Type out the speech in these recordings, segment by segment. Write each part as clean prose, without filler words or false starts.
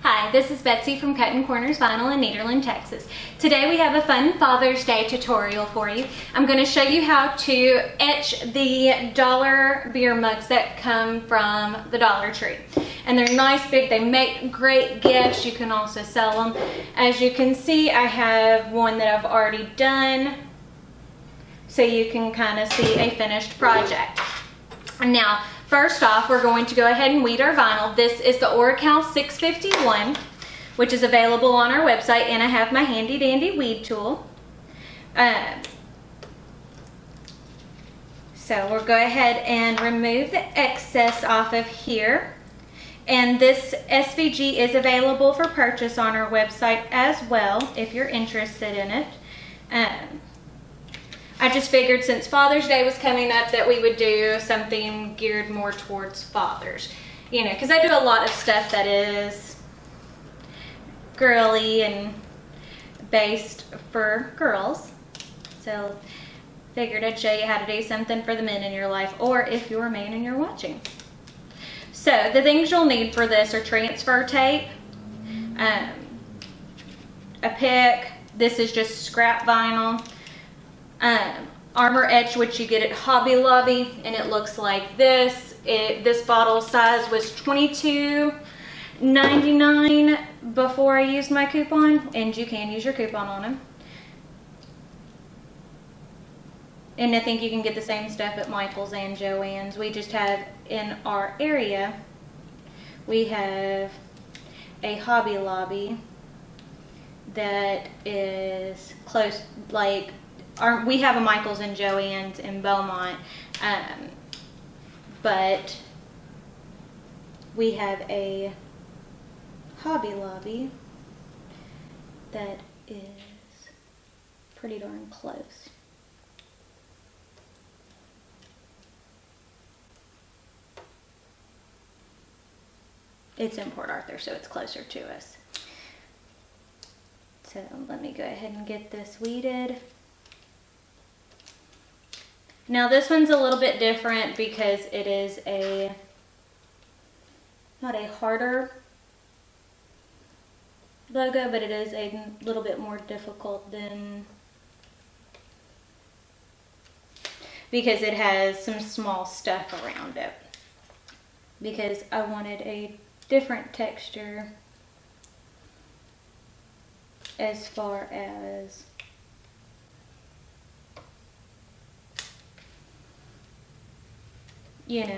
Hi, this is Betsy from Cuttin Corners Vinyl in Nederland, Texas. Today we have a fun Father's Day tutorial for you. I'm going to show you how to etch the dollar beer mugs that come from the Dollar Tree. And they're nice big, they make great gifts. You can also sell them. As you can see, I have one that I've already done, so you can kind of see a finished project. Now, first off, we're going to go ahead and weed our vinyl. This is the Oracal 651, which is available on our website, and I have my handy dandy weed tool. So we'll go ahead and remove the excess off of here. And this SVG is available for purchase on our website as well, if you're interested in it. I just figured since Father's Day was coming up that we would do something geared more towards fathers. You know, because I do a lot of stuff that is girly and based for girls. So figured I'd show you how to do something for the men in your life, or if you're a man and you're watching. So the things you'll need for this are transfer tape, a pick, this is just scrap vinyl, Armor Etch, which you get at Hobby Lobby, and it looks like this. This bottle size was $22.99 before I used my coupon, and you can use your coupon on them. And I think you can get the same stuff at Michael's and Joann's. We just have in our area, we have a Hobby Lobby that is close, like, we have a Michael's and Joann's in Beaumont, but we have a Hobby Lobby that is pretty darn close. It's in Port Arthur, so it's closer to us. So let me go ahead and get this weeded. Now this one's a little bit different because it is not a harder logo, but it is a little bit more difficult than, because it has some small stuff around it. Because I wanted a different texture as far as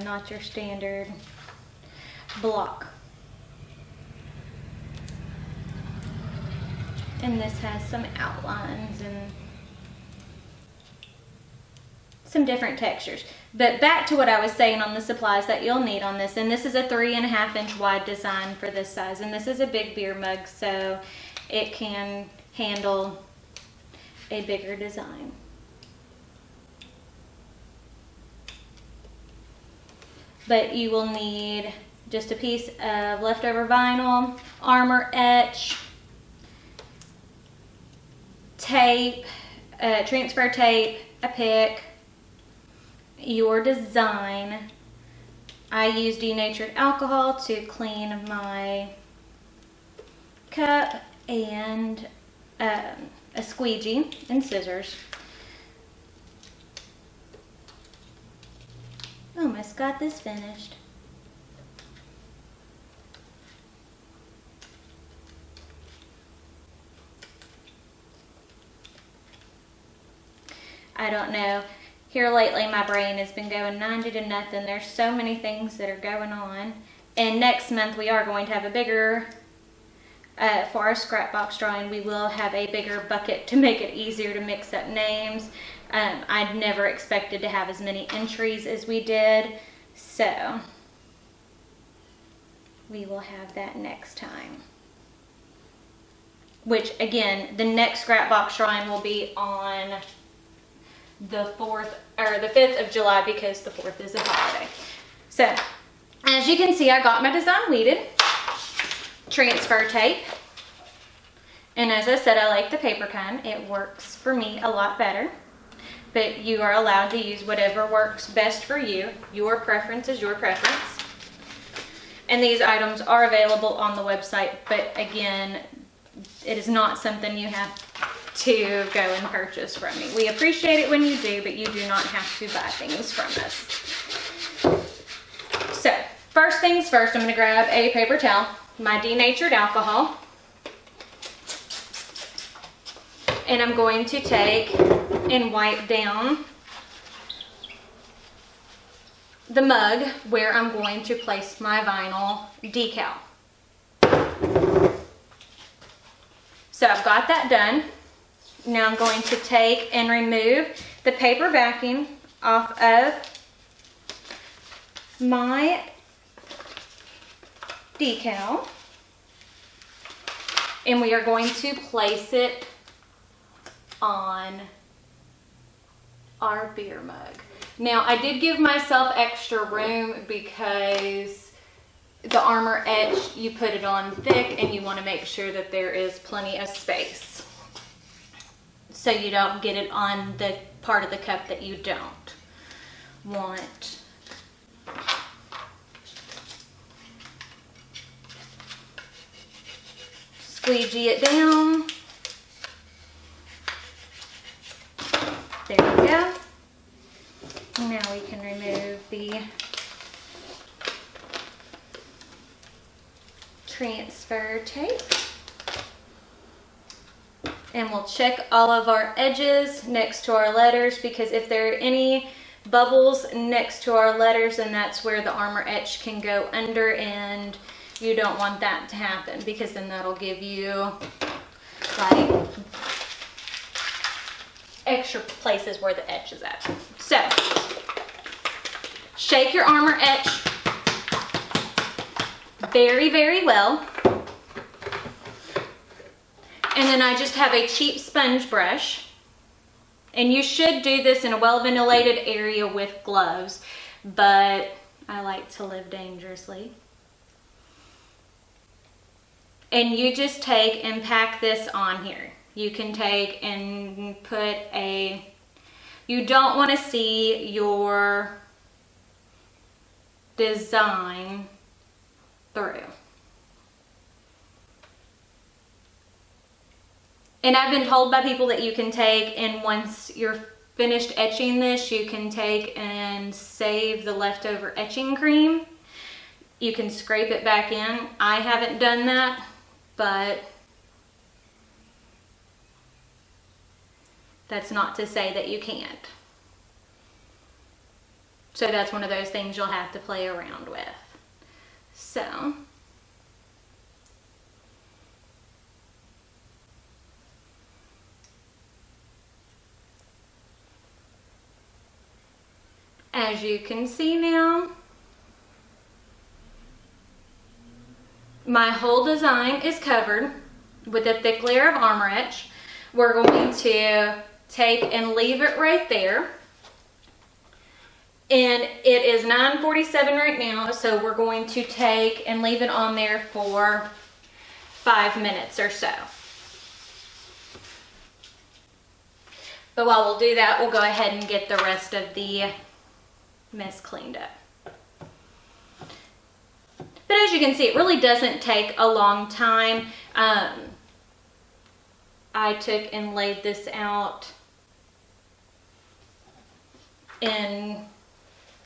not your standard block. And this has some outlines and some different textures. But back to what I was saying on the supplies that you'll need on this, and this is a 3.5 inch wide design for this size, and this is a big beer mug, so it can handle a bigger design. But you will need just a piece of leftover vinyl, Armor Etch, tape, transfer tape, a pick, your design. I used denatured alcohol to clean my cup, and a squeegee and scissors. Almost got this finished. I don't know. Here lately my brain has been going 90 to nothing. There's so many things that are going on. And next month we are going to have a bigger, for our scrap box drawing, we will have a bigger bucket to make it easier to mix up names. I'd never expected to have as many entries as we did, so we will have that next time. Which, again, the next scrap box drawing will be on the 4th or the 5th of July, because the 4th is a holiday. So, as you can see, I got my design weeded, transfer tape, and as I said, I like the paper kind. It works for me a lot better. but you are allowed to use whatever works best for you. Your preference is your preference. And these items are available on the website, but again, it is not something you have to go and purchase from me. We appreciate it when you do, but you do not have to buy things from us. So, first things first, I'm going to grab a paper towel, my denatured alcohol, and I'm going to take and wipe down the mug where I'm going to place my vinyl decal. So I've got that done. Now I'm going to take and remove the paper backing off of my decal, and we are going to place it on our beer mug. Now I did give myself extra room because the Armor Etch, you put it on thick and you want to make sure that there is plenty of space so you don't get it on the part of the cup that you don't want. Squeegee it down. There we go. Now we can remove the transfer tape. And we'll check all of our edges next to our letters, because if there are any bubbles next to our letters, then that's where the Armor Etch can go under, and you don't want that to happen, because then that'll give you like extra places where the etch is at. So shake your Armor Etch very, very well. And then I just have a cheap sponge brush. And you should do this in a well-ventilated area with gloves, but I like to live dangerously. And you just take and pack this on here. You can take and put a, you don't want to see your design through. And I've been told by people that you can take, and once you're finished etching this, you can take and save the leftover etching cream. You can scrape it back in. I haven't done that, but that's not to say that you can't. So that's one of those things you'll have to play around with. So as you can see now, my whole design is covered with a thick layer of Armor Etch. We're going to take and leave it right there. And it is 9:47 right now, so we're going to take and leave it on there for 5 minutes or so. But while we'll do that, we'll go ahead and get the rest of the mess cleaned up. But as you can see, it really doesn't take a long time. I took and laid this out in,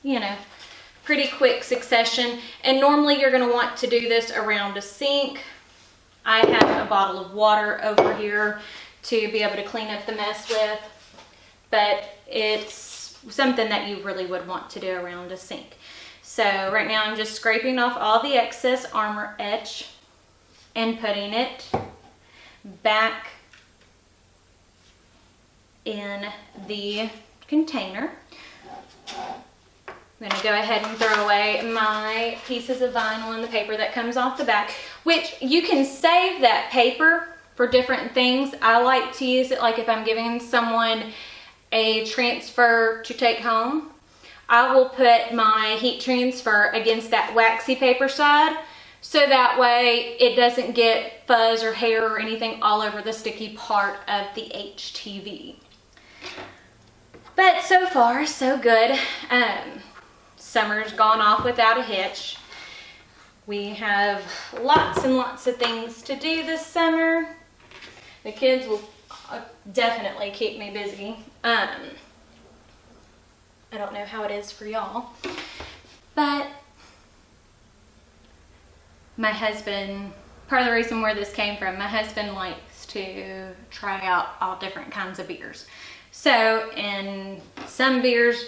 you know, pretty quick succession. And normally you're going to want to do this around a sink. I have a bottle of water over here to be able to clean up the mess with, but it's something that you really would want to do around a sink. So right now I'm just scraping off all the excess Armor Etch and putting it back in the container. I'm going to go ahead and throw away my pieces of vinyl and the paper that comes off the back, which you can save that paper for different things. I like to use it like if I'm giving someone a transfer to take home. I will put my heat transfer against that waxy paper side, so that way it doesn't get fuzz or hair or anything all over the sticky part of the HTV. But so far, so good. Summer's gone off without a hitch. We have lots and lots of things to do this summer. The kids will definitely keep me busy. I don't know how it is for y'all, but my husband, part of the reason where this came from, my husband likes to try out all different kinds of beers. So in some beers,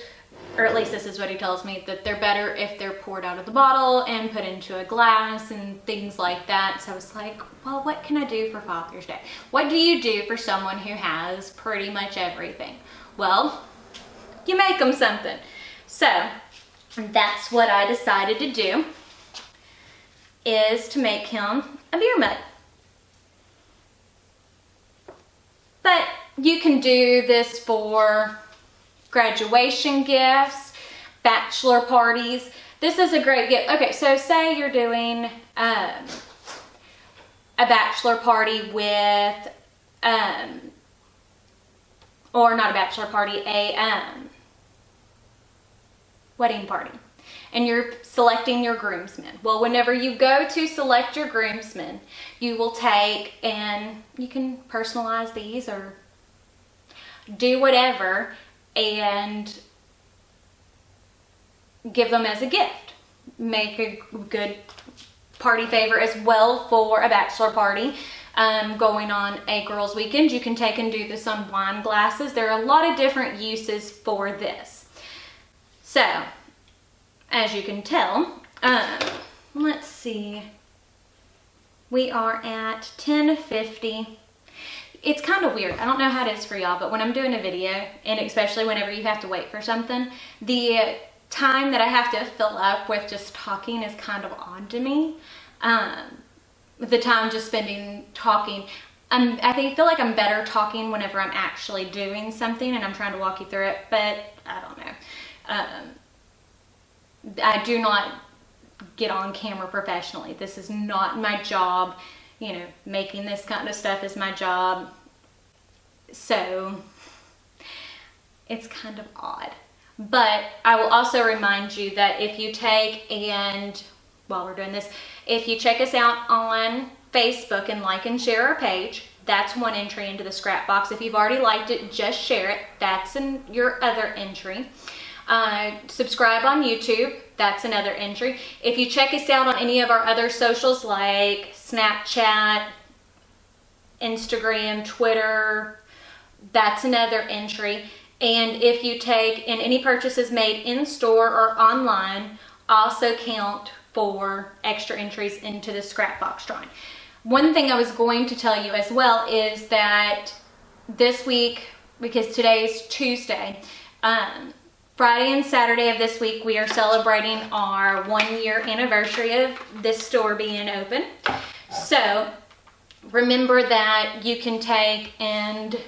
or at least this is what he tells me, that they're better if they're poured out of the bottle and put into a glass and things like that. So I was like, well, what can I do for Father's Day? What do you do for someone who has pretty much everything? Well, you make them something. So that's what I decided to do, is to make him a beer mug. But you can do this for graduation gifts, bachelor parties. This is a great gift. Okay, so say you're doing a bachelor party with, or not a bachelor party, a wedding party, and you're selecting your groomsmen. Well, whenever you go to select your groomsmen, you will take, and you can personalize these or do whatever, and give them as a gift. Make a good party favor as well for a bachelor party. Going on a girls' weekend, you can take and do this on wine glasses. There are a lot of different uses for this. So, as you can tell, let's see, we are at 10:50. It's kind of weird. I don't know how it is for y'all, but when I'm doing a video, and especially whenever you have to wait for something, the time that I have to fill up with just talking is kind of odd to me. The time just spending talking. I feel like I'm better talking whenever I'm actually doing something and I'm trying to walk you through it, but I don't know. I do not get on camera professionally. This is not my job. You know, making this kind of stuff is my job. So it's kind of odd. But I will also remind you that if you take and, while we're doing this, if you check us out on Facebook and like and share our page, that's one entry into the scrap box. If you've already liked it, just share it. That's your other entry. Subscribe on YouTube, that's another entry. If you check us out on any of our other socials like Snapchat, Instagram, Twitter, that's another entry. And if you take, and any purchases made in store or online also count for extra entries into the scrap box drawing. One thing I was going to tell you as well is that this week, because today is Tuesday, Friday and Saturday of this week, we are celebrating our 1-year anniversary of this store being open. So remember that you can take and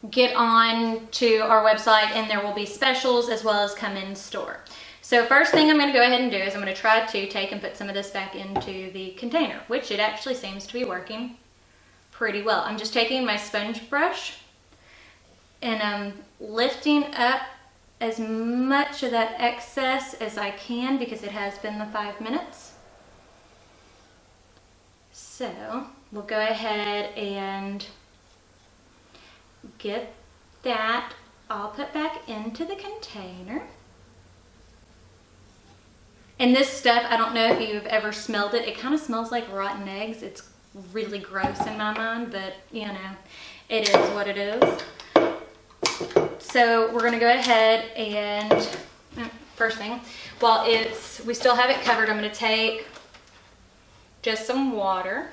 get on to our website and there will be specials as well as come in store. So first thing I'm going to go ahead and do is I'm going to try to take and put some of this back into the container, which it actually seems to be working pretty well. I'm just taking my sponge brush and I'm lifting up as much of that excess as I can because it has been the 5 minutes. So we'll go ahead and get that all put back into the container. And this stuff, I don't know if you've ever smelled it. It kind of smells like rotten eggs. It's really gross in my mind, but you know, it is what it is. So we're gonna go ahead and, first thing, while we still have it covered, I'm gonna take just some water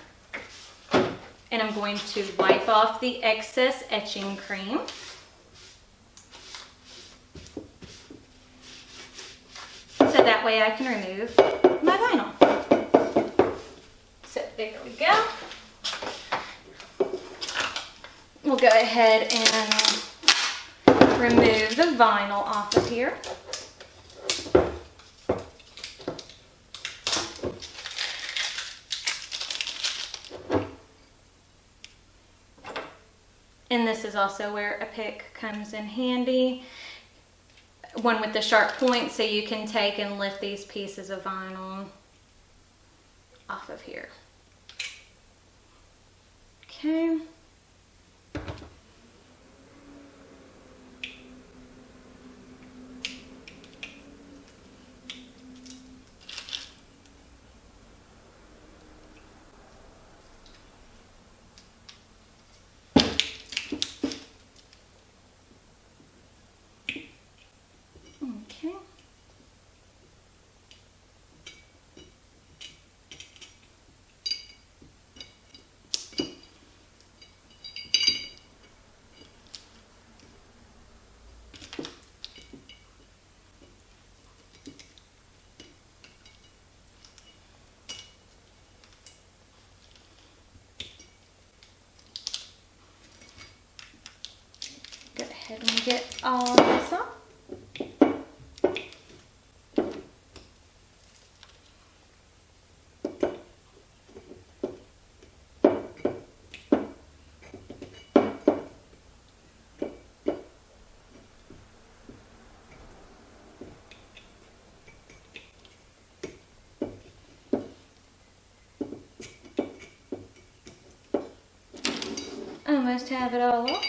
and I'm going to wipe off the excess etching cream. So that way I can remove my vinyl. So there we go. We'll go ahead and remove the vinyl off of here. And this is also where a pick comes in handy. One with the sharp point so you can take and lift these pieces of vinyl off of here. Okay. Okay. Go ahead and get all of this off. Almost have it all off.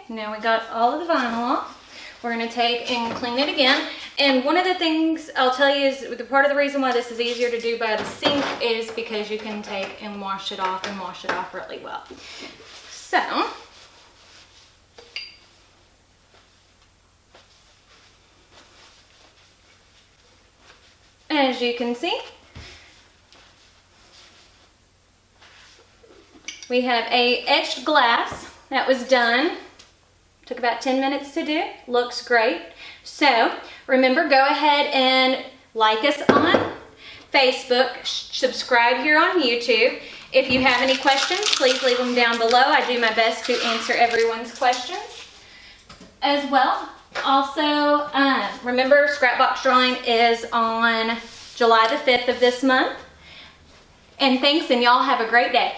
Now we got all of the vinyl off. We're going to take and clean it again. And one of the things I'll tell you is the part of the reason why this is easier to do by the sink is because you can take and wash it off really well. So, as you can see, we have a etched glass that was done. Took about 10 minutes to do. Looks great. So remember, go ahead and like us on Facebook. Subscribe here on YouTube. If you have any questions, please leave them down below. I do my best to answer everyone's questions as well. Also, remember, Scrapbox drawing is on July the 5th of this month. And thanks, and y'all have a great day.